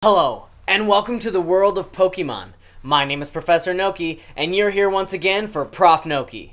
Hello, and welcome to the world of Pokemon. My name is Professor Noki, and you're here once again for Prof Noki.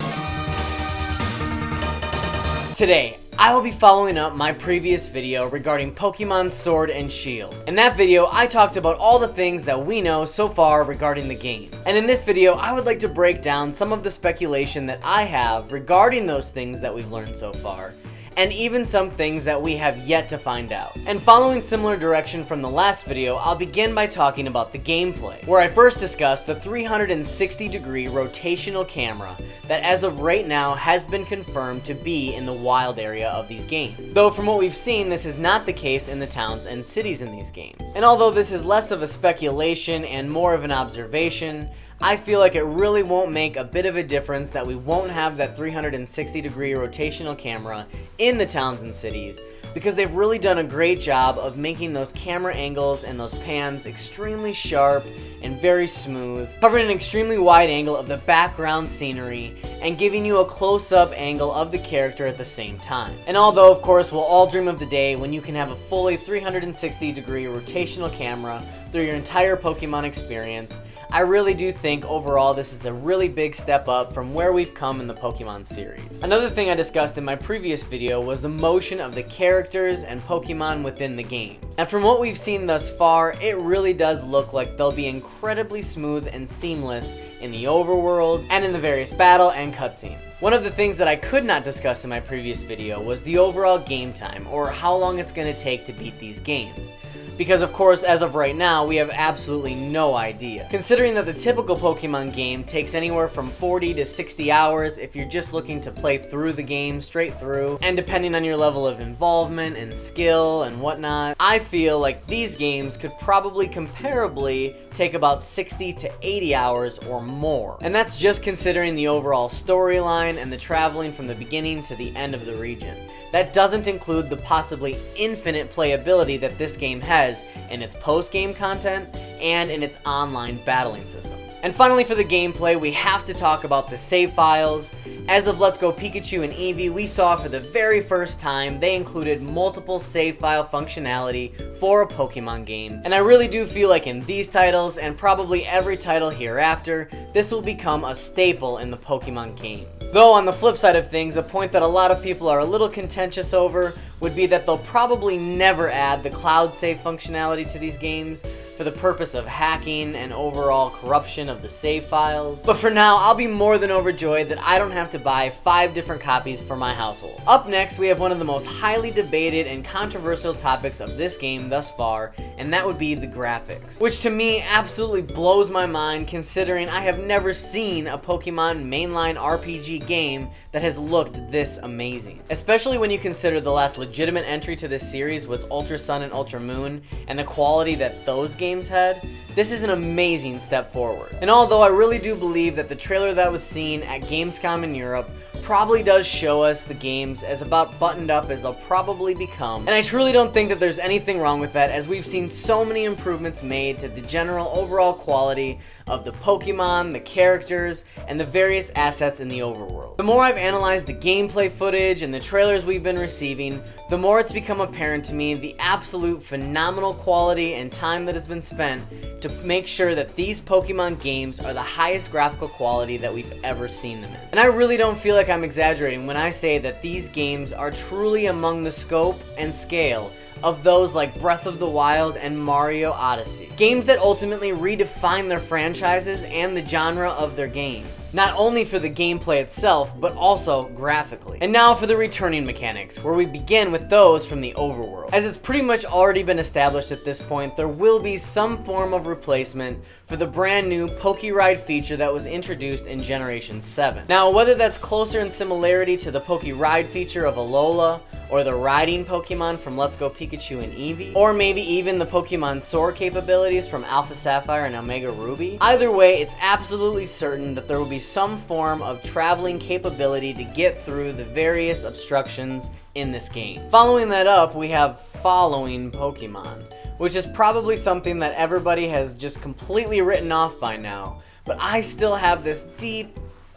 Today, I will be following up my previous video regarding Pokemon Sword and Shield. In that video, I talked about all the things that we know so far regarding the game. And in this video, I would like to break down some of the speculation that I have regarding those things that we've learned so far, and even some things that we have yet to find out. And following similar direction from the last video, I'll begin by talking about the gameplay, where I first discussed the 360-degree rotational camera that as of right now has been confirmed to be in the wild area of these games. Though from what we've seen, this is not the case in the towns and cities in these games. And although this is less of a speculation and more of an observation, I feel like it really won't make a bit of a difference that we won't have that 360-degree rotational camera in the towns and cities, because they've really done a great job of making those camera angles and those pans extremely sharp and very smooth, covering an extremely wide angle of the background scenery and giving you a close-up angle of the character at the same time. And although of course we'll all dream of the day when you can have a fully 360-degree rotational camera through your entire Pokemon experience, I really do think overall this is a really big step up from where we've come in the Pokemon series. Another thing I discussed in my previous video was the motion of the characters and Pokemon within the games. And from what we've seen thus far, it really does look like they'll be incredibly smooth and seamless in the overworld and in the various battle and cutscenes. One of the things that I could not discuss in my previous video was the overall game time, or how long it's going to take to beat these games. Because of course, as of right now, we have absolutely no idea. Considering that the typical Pokemon game takes anywhere from 40 to 60 hours if you're just looking to play through the game straight through, and depending on your level of involvement and skill and whatnot, I feel like these games could probably comparably take about 60 to 80 hours or more. And that's just considering the overall storyline and the traveling from the beginning to the end of the region. That doesn't include the possibly infinite playability that this game has in its post-game content and in its online battling systems. And finally, for the gameplay, we have to talk about the save files. As of Let's Go Pikachu and Eevee, we saw for the very first time they included multiple save file functionality for a Pokemon game, and I really do feel like in these titles, and probably every title hereafter, this will become a staple in the Pokemon games. Though on the flip side of things, a point that a lot of people are a little contentious over would be that they'll probably never add the cloud save functionality to these games for the purpose of hacking and overall corruption of the save files. But for now, I'll be more than overjoyed that I don't have to buy 5 different copies for my household. Up next, we have one of the most highly debated and controversial topics of this game thus far, and that would be the graphics, which to me absolutely blows my mind considering I have never seen a Pokemon mainline RPG game that has looked this amazing. Especially when you consider the last legitimate entry to this series was Ultra Sun and Ultra Moon, and the quality that those games had. This is an amazing step forward. And although I really do believe that the trailer that was seen at Gamescom in Europe probably does show us the games as about buttoned up as they'll probably become, and I truly don't think that there's anything wrong with that, as we've seen so many improvements made to the general overall quality of the Pokemon, the characters, and the various assets in the overworld. The more I've analyzed the gameplay footage and the trailers we've been receiving, the more it's become apparent to me the absolute phenomenal quality and time that has been spent to make sure that these Pokemon games are the highest graphical quality that we've ever seen them in. And I really don't feel like I'm exaggerating when I say that these games are truly among the scope and scale of those like Breath of the Wild and Mario Odyssey. Games that ultimately redefine their franchises and the genre of their games. Not only for the gameplay itself, but also graphically. And now for the returning mechanics, where we begin with those from the overworld. As it's pretty much already been established at this point, there will be some form of replacement for the brand new Pokeride feature that was introduced in Generation 7. Now, whether that's closer in similarity to the Pokeride feature of Alola, or the riding Pokemon from Let's Go Pikachu and Eevee, or maybe even the Pokemon Soar capabilities from Alpha Sapphire and Omega Ruby. Either way, it's absolutely certain that there will be some form of traveling capability to get through the various obstructions in this game. Following that up, we have following Pokemon, which is probably something that everybody has just completely written off by now, but I still have this deep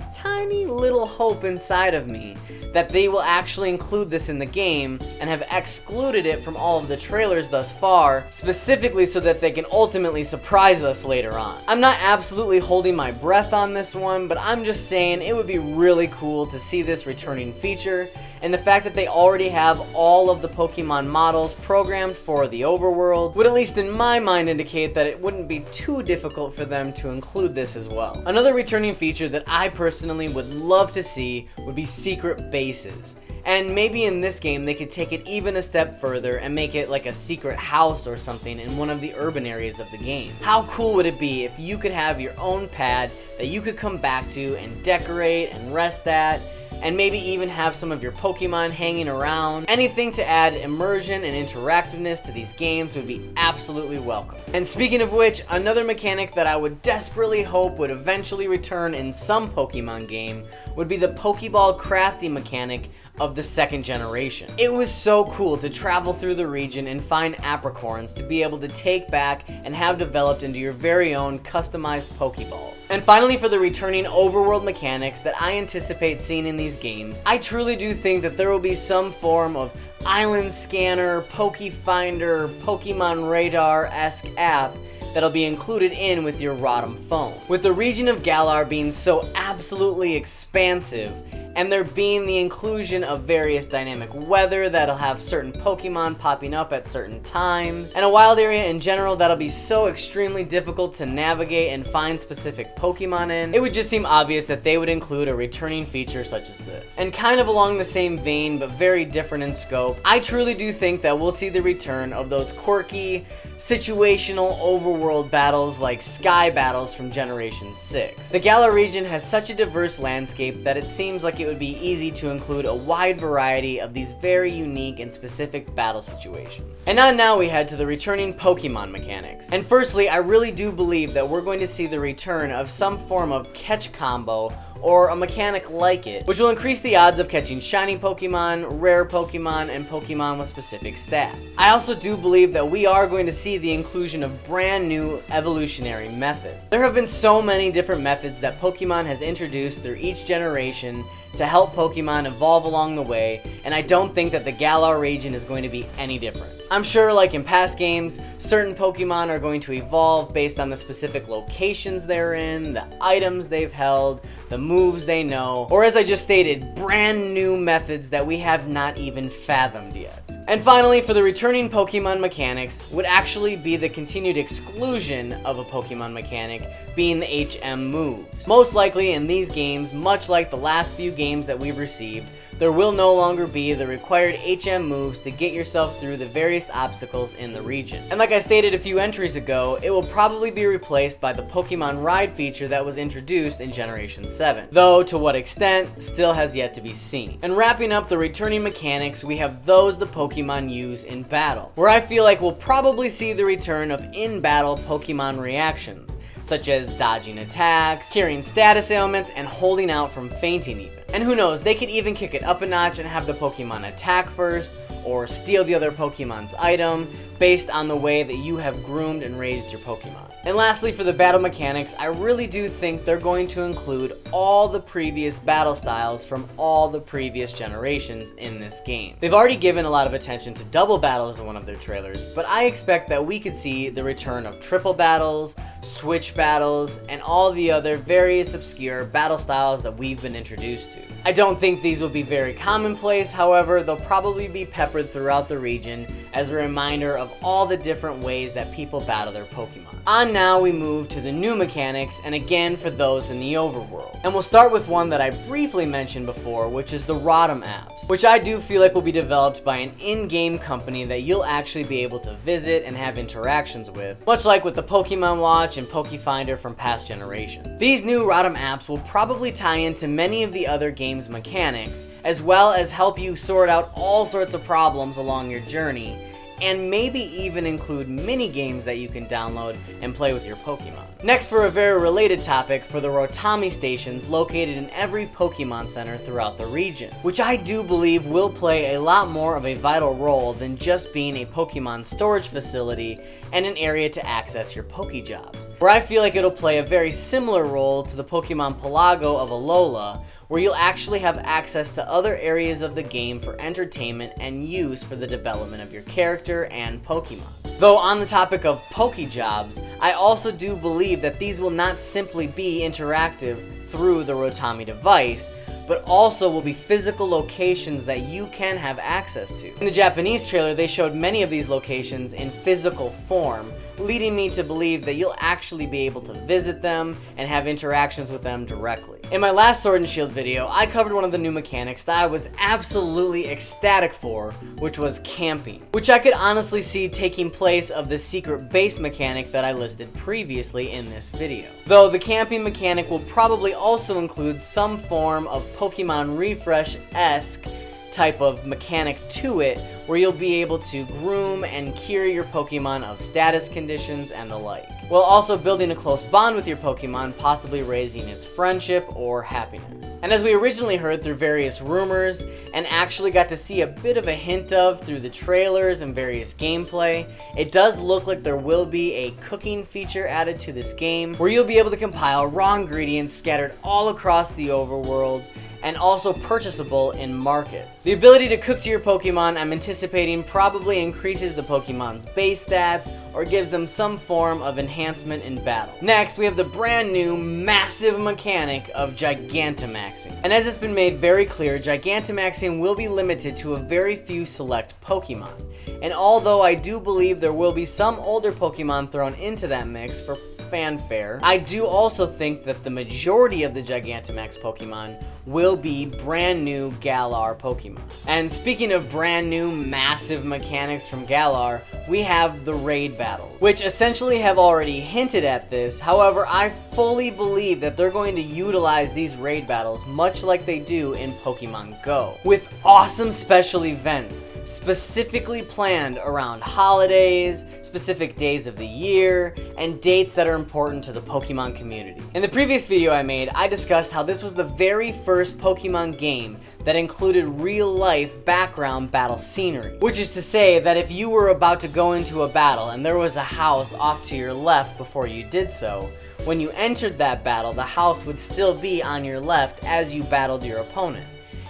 that tiny little hope inside of me that they will actually include this in the game and have excluded it from all of the trailers thus far, specifically so that they can ultimately surprise us later on. I'm not absolutely holding my breath on this one, but I'm just saying it would be really cool to see this returning feature, and the fact that they already have all of the Pokemon models programmed for the overworld would, at least in my mind, indicate that it wouldn't be too difficult for them to include this as well. Another returning feature that I personally would love to see would be secret bases. And maybe in this game they could take it even a step further and make it like a secret house or something in one of the urban areas of the game. How cool would it be if you could have your own pad that you could come back to and decorate and rest at, and maybe even have some of your Pokemon hanging around? Anything to add immersion and interactiveness to these games would be absolutely welcome. And speaking of which, another mechanic that I would desperately hope would eventually return in some Pokemon game would be the Pokeball crafting mechanic of the second generation. It was so cool to travel through the region and find apricorns to be able to take back and have developed into your very own customized Pokeballs. And finally, for the returning overworld mechanics that I anticipate seeing in these games, I truly do think that there will be some form of island scanner, Pokefinder, Pokemon Radar-esque app that'll be included in with your Rotom phone. With the region of Galar being so absolutely expansive, and there being the inclusion of various dynamic weather that'll have certain Pokemon popping up at certain times, and a wild area in general that'll be so extremely difficult to navigate and find specific Pokemon in, it would just seem obvious that they would include a returning feature such as this. And kind of along the same vein, but very different in scope, I truly do think that we'll see the return of those quirky, situational overworld battles like Sky Battles from Generation 6. The Galar region has such a diverse landscape that it seems like it would be easy to include a wide variety of these very unique and specific battle situations. And now we head to the returning Pokemon mechanics. And firstly, I really do believe that we're going to see the return of some form of catch combo or a mechanic like it, which will increase the odds of catching shiny Pokemon, rare Pokemon, and Pokemon with specific stats. I also do believe that we are going to see the inclusion of brand new evolutionary methods. There have been so many different methods that Pokemon has introduced through each generation to help Pokemon evolve along the way, and I don't think that the Galar region is going to be any different. I'm sure, like in past games, certain Pokemon are going to evolve based on the specific locations they're in, the items they've held, the moves they know, or as I just stated, brand new methods that we have not even fathomed yet. And finally, for the returning Pokemon mechanics, would actually be the continued exclusion of a Pokemon mechanic being the HM moves. Most likely in these games, much like the last few games that we've received, there will no longer be the required HM moves to get yourself through the various obstacles in the region. And like I stated a few entries ago, it will probably be replaced by the Pokemon Ride feature that was introduced in Generation 7. Though, to what extent, still has yet to be seen. And wrapping up the returning mechanics, we have those the Pokemon use in battle, where I feel like we'll probably see the return of in-battle Pokemon reactions, such as dodging attacks, carrying status ailments, and holding out from fainting even. And who knows, they could even kick it up a notch and have the Pokemon attack first, or steal the other Pokemon's item, based on the way that you have groomed and raised your Pokemon. And lastly, for the battle mechanics, I really do think they're going to include all the previous battle styles from all the previous generations in this game. They've already given a lot of attention to double battles in one of their trailers, but I expect that we could see the return of triple battles, switch battles, and all the other various obscure battle styles that we've been introduced to. I don't think these will be very commonplace, however, they'll probably be peppered throughout the region as a reminder of all the different ways that people battle their Pokemon. On now we move to the new mechanics, and again for those in the overworld. And we'll start with one that I briefly mentioned before, which is the Rotom apps, which I do feel like will be developed by an in-game company that you'll actually be able to visit and have interactions with, much like with the Pokemon Watch and Pokefinder from past generations. These new Rotom apps will probably tie into many of the other game's mechanics, as well as help you sort out all sorts of problems along your journey, and maybe even include mini games that you can download and play with your Pokemon. Next, for a very related topic, for the Rotami stations located in every Pokemon Center throughout the region, which I do believe will play a lot more of a vital role than just being a Pokemon storage facility and an area to access your Pokejobs, where I feel like it'll play a very similar role to the Pokemon Pelago of Alola, where you'll actually have access to other areas of the game for entertainment and use for the development of your character and Pokemon. Though on the topic of Pokejobs, I also do believe that these will not simply be interactive through the Rotami device, but also will be physical locations that you can have access to. In the Japanese trailer, they showed many of these locations in physical form, leading me to believe that you'll actually be able to visit them and have interactions with them directly. In my last Sword and Shield video, I covered one of the new mechanics that I was absolutely ecstatic for, which was camping, which I could honestly see taking place of the secret base mechanic that I listed previously in this video. Though the camping mechanic will probably also include some form of Pokemon Refresh-esque type of mechanic to it, where you'll be able to groom and cure your Pokemon of status conditions and the like, while also building a close bond with your Pokemon, possibly raising its friendship or happiness. And as we originally heard through various rumors, and actually got to see a bit of a hint of through the trailers and various gameplay, it does look like there will be a cooking feature added to this game, where you'll be able to compile raw ingredients scattered all across the overworld, and also purchasable in markets. The ability to cook to your Pokemon, I'm anticipating, probably increases the Pokemon's base stats or gives them some form of enhancement in battle. Next, we have the brand new massive mechanic of Gigantamaxing. And as it's been made very clear, Gigantamaxing will be limited to a very few select Pokemon. And although I do believe there will be some older Pokemon thrown into that mix for fanfare, I do also think that the majority of the Gigantamax Pokemon will be brand new Galar Pokemon. And speaking of brand new massive mechanics from Galar, we have the raid battles, which essentially have already hinted at this. However, I fully believe that they're going to utilize these raid battles much like they do in Pokemon Go, with awesome special events specifically planned around holidays, specific days of the year, and dates that are important to the Pokemon community. In the previous video I made, I discussed how this was the very first Pokemon game that included real-life background battle scenery, which is to say that if you were about to go into a battle and there was a house off to your left before you did so, when you entered that battle, the house would still be on your left as you battled your opponent.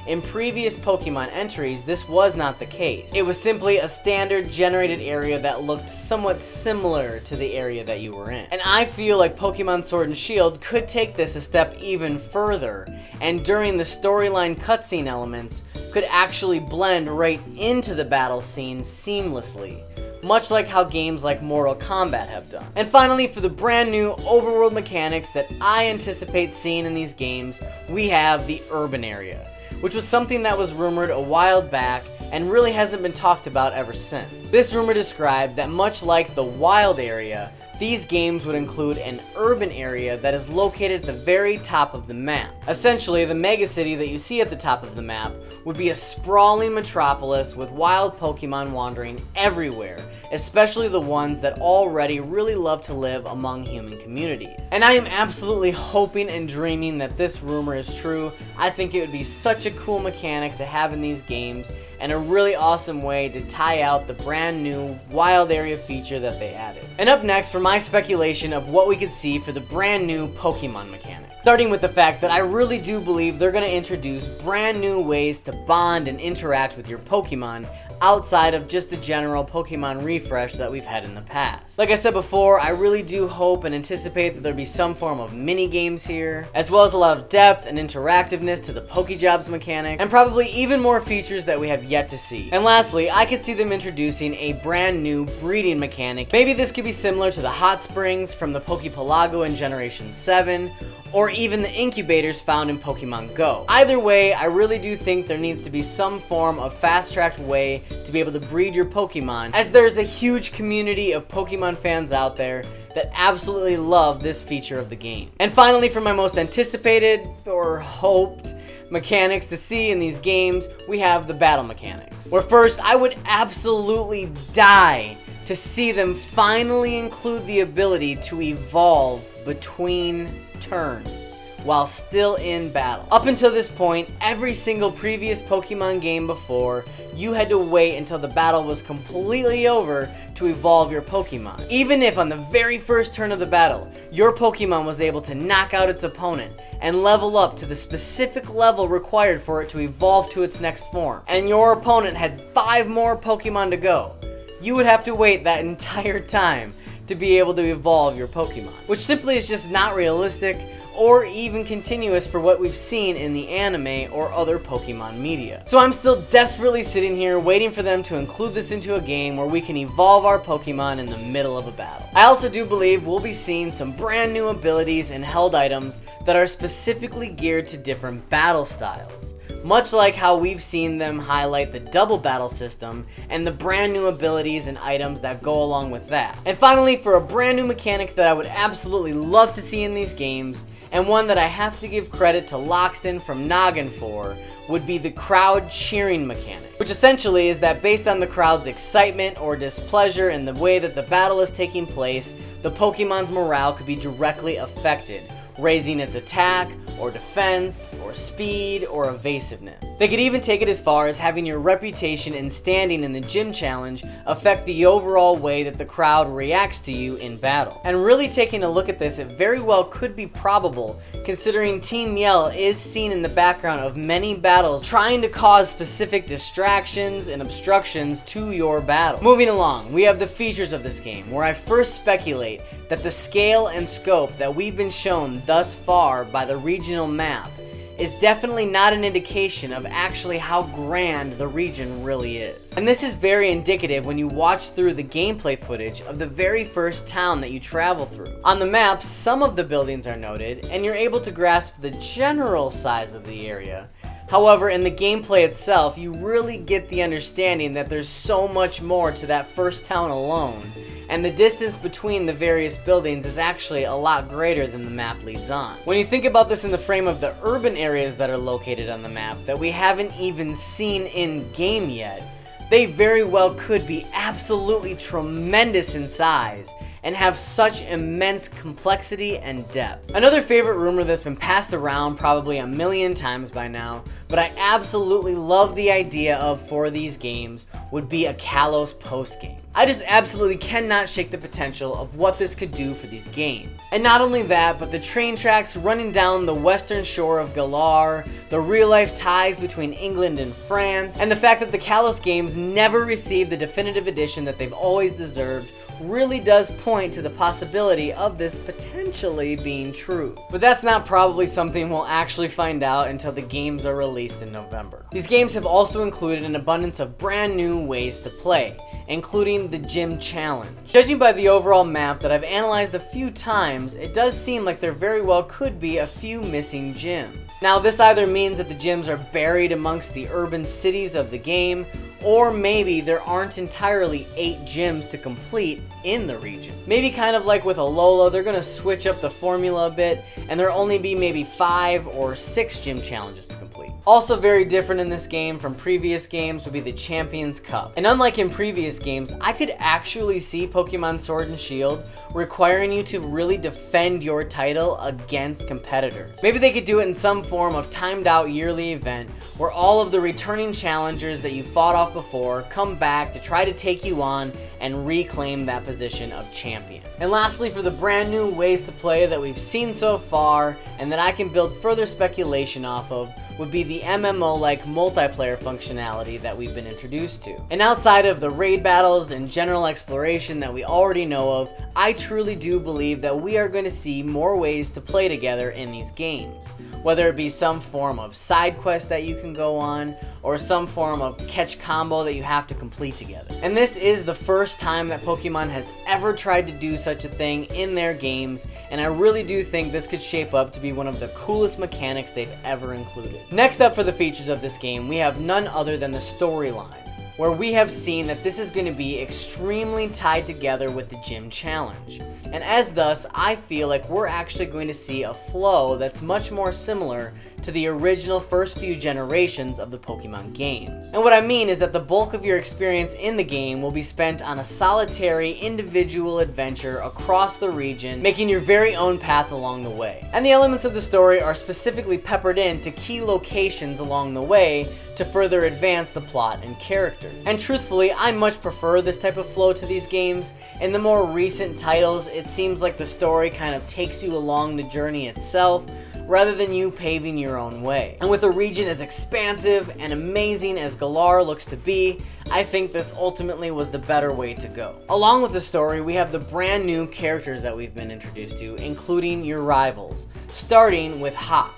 In previous Pokemon entries, this was not the case. It was simply a standard generated area that looked somewhat similar to the area that you were in. And I feel like Pokemon Sword and Shield could take this a step even further, and during the storyline cutscene elements, could actually blend right into the battle scene seamlessly, much like how games like Mortal Kombat have done. And finally, for the brand new overworld mechanics that I anticipate seeing in these games, we have the urban area, which was something that was rumored a while back and really hasn't been talked about ever since. This rumor described that much like the wild area, these games would include an urban area that is located at the very top of the map. Essentially, the megacity that you see at the top of the map would be a sprawling metropolis with wild Pokemon wandering everywhere, especially the ones that already really love to live among human communities. And I am absolutely hoping and dreaming that this rumor is true. I think it would be such a cool mechanic to have in these games, and a really awesome way to tie out the brand new wild area feature that they added. And up next, for my speculation of what we could see for the brand new Pokemon mechanics. Starting with the fact that I really do believe they're going to introduce brand new ways to bond and interact with your Pokemon outside of just the general Pokemon refresh that we've had in the past. Like I said before, I really do hope and anticipate that there'll be some form of mini games here, as well as a lot of depth and interactiveness to the Pokejobs mechanic, and probably even more features that we have yet to see. And lastly, I could see them introducing a brand new breeding mechanic. Maybe this could be similar to the hot springs from the Pokepelago in Generation 7, or even the incubators found in Pokemon Go. Either way, I really do think there needs to be some form of fast-tracked way to be able to breed your Pokemon, as there's a huge community of Pokemon fans out there that absolutely love this feature of the game. And finally, for my most anticipated, or hoped, mechanics to see in these games, we have the battle mechanics. Where first, I would absolutely die to see them finally include the ability to evolve between turns while still in battle. Up until this point, every single previous Pokemon game before, you had to wait until the battle was completely over to evolve your Pokemon. Even if on the very first turn of the battle, your Pokemon was able to knock out its opponent and level up to the specific level required for it to evolve to its next form, and your opponent had 5 more Pokemon to go, you would have to wait that entire time to be able to evolve your Pokemon, which simply is just not realistic or even continuous for what we've seen in the anime or other Pokemon media. So I'm still desperately sitting here waiting for them to include this into a game where we can evolve our Pokemon in the middle of a battle. I also do believe we'll be seeing some brand new abilities and held items that are specifically geared to different battle styles, much like how we've seen them highlight the double battle system and the brand new abilities and items that go along with that. And finally, for a brand new mechanic that I would absolutely love to see in these games, and one that I have to give credit to Loxton from Noggin for, would be the crowd cheering mechanic, which essentially is that based on the crowd's excitement or displeasure in the way that the battle is taking place, the Pokemon's morale could be directly affected, raising its attack, or defense, or speed, or evasiveness. They could even take it as far as having your reputation and standing in the gym challenge affect the overall way that the crowd reacts to you in battle. And really taking a look at this, it very well could be probable, considering Team Yell is seen in the background of many battles trying to cause specific distractions and obstructions to your battle. Moving along, we have the features of this game, where I first speculate that the scale and scope that we've been shown thus far by the regional map is definitely not an indication of actually how grand the region really is. And this is very indicative when you watch through the gameplay footage of the very first town that you travel through. On the map, some of the buildings are noted, and you're able to grasp the general size of the area. However, in the gameplay itself, you really get the understanding that there's so much more to that first town alone, and the distance between the various buildings is actually a lot greater than the map leads on. When you think about this in the frame of the urban areas that are located on the map that we haven't even seen in-game yet, they very well could be absolutely tremendous in size and have such immense complexity and depth. Another favorite rumor that's been passed around probably a million times by now, but I absolutely love the idea of for these games, would be a Kalos postgame. I just absolutely cannot shake the potential of what this could do for these games. And not only that, but the train tracks running down the western shore of Galar, the real-life ties between England and France, and the fact that the Kalos games never received the definitive edition that they've always deserved really does point to the possibility of this potentially being true. But that's not probably something we'll actually find out until the games are released in November. These games have also included an abundance of brand new ways to play, including the Gym Challenge. Judging by the overall map that I've analyzed a few times, it does seem like there very well could be a few missing gyms. Now, this either means that the gyms are buried amongst the urban cities of the game, or maybe there aren't entirely 8 gyms to complete in the region. Maybe kind of like with Alola, they're gonna switch up the formula a bit, and there'll only be maybe 5 or 6 gym challenges to complete. Also very different in this game from previous games would be the Champions Cup. And unlike in previous games, I could actually see Pokemon Sword and Shield requiring you to really defend your title against competitors. Maybe they could do it in some form of timed out yearly event where all of the returning challengers that you fought off before come back to try to take you on and reclaim that position of champion. And lastly, for the brand new ways to play that we've seen so far and that I can build further speculation off of, would be the MMO-like multiplayer functionality that we've been introduced to. And outside of the raid battles and general exploration that we already know of, I truly do believe that we are going to see more ways to play together in these games. Whether it be some form of side quest that you can go on, or some form of catch combo that you have to complete together. And this is the first time that Pokemon has ever tried to do such a thing in their games, and I really do think this could shape up to be one of the coolest mechanics they've ever included. Next up for the features of this game, we have none other than the storyline, where we have seen that this is going to be extremely tied together with the gym challenge. And as thus, I feel like we're actually going to see a flow that's much more similar to the original first few generations of the Pokemon games. And what I mean is that the bulk of your experience in the game will be spent on a solitary, individual adventure across the region, making your very own path along the way. And the elements of the story are specifically peppered into key locations along the way to further advance the plot and character. And truthfully, I much prefer this type of flow to these games. In the more recent titles, it seems like the story kind of takes you along the journey itself, rather than you paving your own way. And with a region as expansive and amazing as Galar looks to be, I think this ultimately was the better way to go. Along with the story, we have the brand new characters that we've been introduced to, including your rivals, starting with Hop,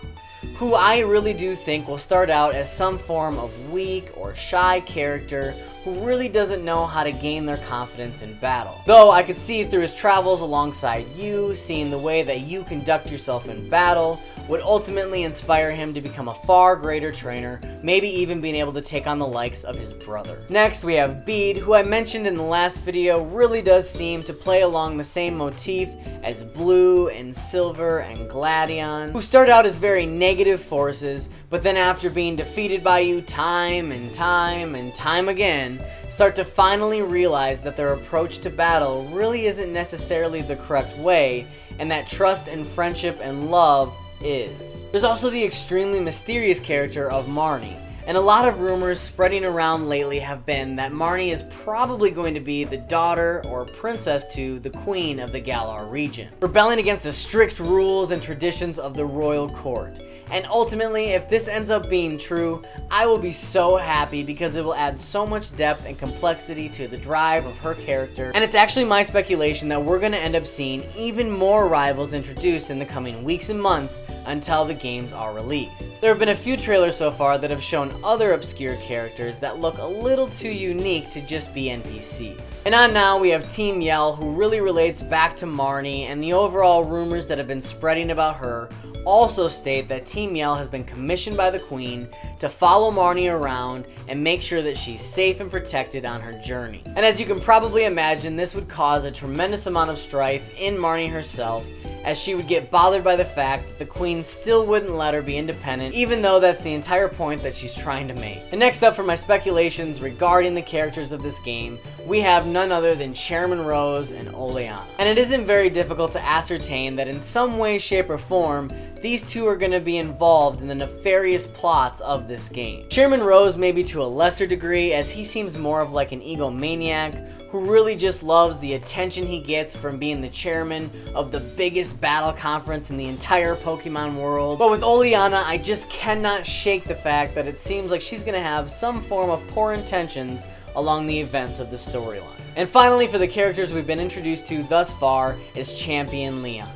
who I really do think will start out as some form of weak or shy character who really doesn't know how to gain their confidence in battle. Though I could see through his travels alongside you, seeing the way that you conduct yourself in battle would ultimately inspire him to become a far greater trainer, maybe even being able to take on the likes of his brother. Next, we have Bede, who I mentioned in the last video really does seem to play along the same motif as Blue and Silver and Gladion, who start out as very negative forces, but then after being defeated by you time and time again, start to finally realize that their approach to battle really isn't necessarily the correct way, and that trust and friendship and love is. There's also the extremely mysterious character of Marnie, and a lot of rumors spreading around lately have been that Marnie is probably going to be the daughter or princess to the queen of the Galar region, rebelling against the strict rules and traditions of the royal court. And ultimately, if this ends up being true, I will be so happy because it will add so much depth and complexity to the drive of her character. And it's actually my speculation that we're going to end up seeing even more rivals introduced in the coming weeks and months until the games are released. There have been a few trailers so far that have shown other obscure characters that look a little too unique to just be NPCs. And on now, we have Team Yell, who really relates back to Marnie, and the overall rumors that have been spreading about her also state that Team Yell has been commissioned by the Queen to follow Marnie around and make sure that she's safe and protected on her journey. And as you can probably imagine, this would cause a tremendous amount of strife in Marnie herself, as she would get bothered by the fact that the Queen still wouldn't let her be independent, even though that's the entire point that she's trying to make. And next up for my speculations regarding the characters of this game, we have none other than Chairman Rose and Oleana. And it isn't very difficult to ascertain that in some way, shape, or form, these two are going to be involved in the nefarious plots of this game. Chairman Rose maybe to a lesser degree, as he seems more of like an egomaniac who really just loves the attention he gets from being the chairman of the biggest battle conference in the entire Pokemon world. But with Oleana, I just cannot shake the fact that it seems like she's going to have some form of poor intentions along the events of the storyline. And finally, for the characters we've been introduced to thus far, is Champion Leon.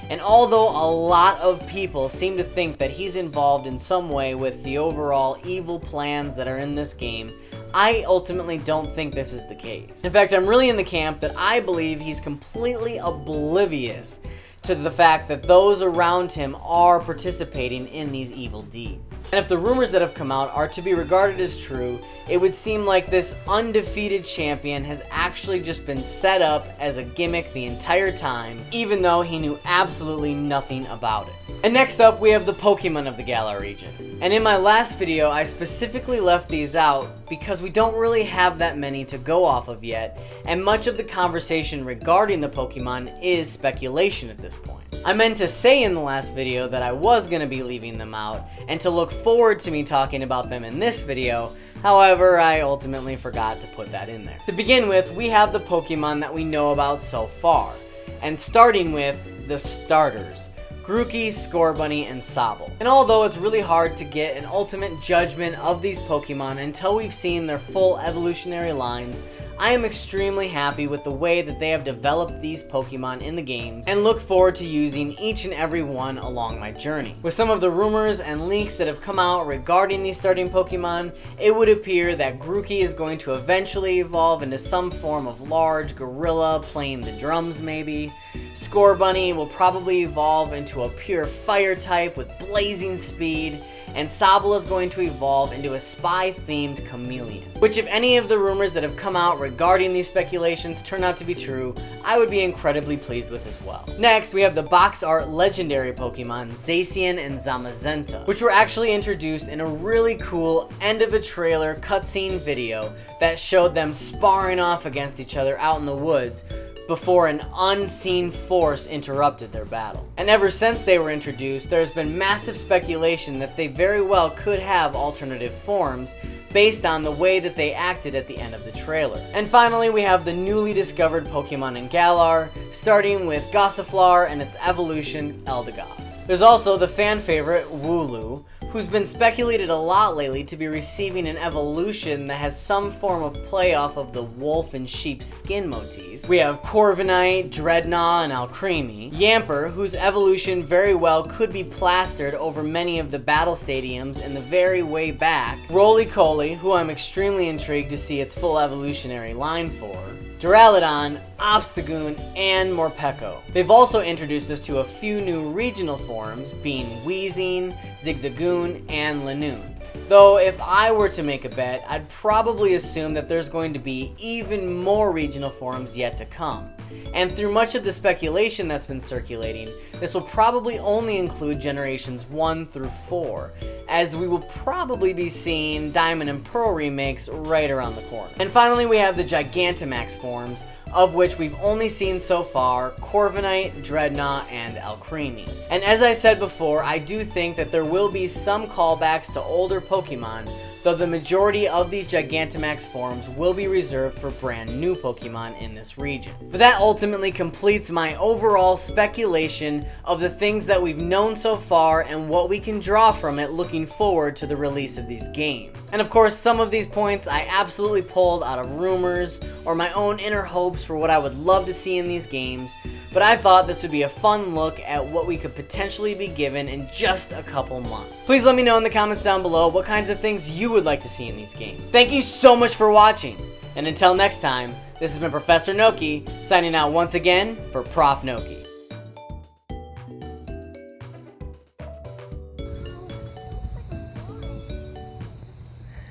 And although a lot of people seem to think that he's involved in some way with the overall evil plans that are in this game, I ultimately don't think this is the case. In fact, I'm really in the camp that I believe he's completely oblivious to the fact that those around him are participating in these evil deeds. And if the rumors that have come out are to be regarded as true, it would seem like this undefeated champion has actually just been set up as a gimmick the entire time, even though he knew absolutely nothing about it. And next up, we have the Pokemon of the Galar region. And in my last video, I specifically left these out because we don't really have that many to go off of yet, and much of the conversation regarding the Pokemon is speculation at this point. I meant to say in the last video that I was going to be leaving them out, and to look forward to me talking about them in this video. However, I ultimately forgot to put that in there. To begin with, we have the Pokemon that we know about so far, and starting with the starters: Grookey, Scorbunny, and Sobble. And although it's really hard to get an ultimate judgment of these Pokemon until we've seen their full evolutionary lines, I am extremely happy with the way that they have developed these Pokemon in the games, and look forward to using each and every one along my journey. With some of the rumors and leaks that have come out regarding these starting Pokemon, it would appear that Grookey is going to eventually evolve into some form of large gorilla playing the drums maybe. Scorbunny will probably evolve into a pure fire type with blazing speed, and Sobble is going to evolve into a spy-themed chameleon. Which, if any of the rumors that have come out regarding these speculations turn out to be true, I would be incredibly pleased with as well. Next, we have the box art legendary Pokemon Zacian and Zamazenta, which were actually introduced in a really cool end of a trailer cutscene video that showed them sparring off against each other out in the woods before an unseen force interrupted their battle. And ever since they were introduced, there's been massive speculation that they very well could have alternative forms based on the way that they acted at the end of the trailer. And finally, we have the newly discovered Pokemon in Galar, starting with Gossifleur and its evolution, Eldegoss. There's also the fan favorite, Wooloo, who's been speculated a lot lately to be receiving an evolution that has some form of play off of the wolf and sheep skin motif. We have Corviknight, Dreadnought, and Alcremie. Yamper, whose evolution very well could be plastered over many of the battle stadiums in the very way back. Roly-Coly, who I'm extremely intrigued to see its full evolutionary line for. Duraludon, Obstagoon, and Morpeko. They've also introduced us to a few new regional forms, being Weezing, Zigzagoon, and Lanoon. Though if I were to make a bet, I'd probably assume that there's going to be even more regional forms yet to come. And through much of the speculation that's been circulating, this will probably only include generations 1 through 4, as we will probably be seeing Diamond and Pearl remakes right around the corner. And finally, we have the Gigantamax forms, of which we've only seen so far Corviknight, Dreadnought, and Alcremie. And as I said before, I do think that there will be some callbacks to older Pokemon, though the majority of these Gigantamax forms will be reserved for brand new Pokemon in this region. But that ultimately completes my overall speculation of the things that we've known so far and what we can draw from it looking forward to the release of these games. And of course, some of these points I absolutely pulled out of rumors or my own inner hopes for what I would love to see in these games, but I thought this would be a fun look at what we could potentially be given in just a couple months. Please let me know in the comments down below what kinds of things you would like to see in these games. Thank you so much for watching, and until next time, this has been Professor Noki, signing out once again for Prof Noki.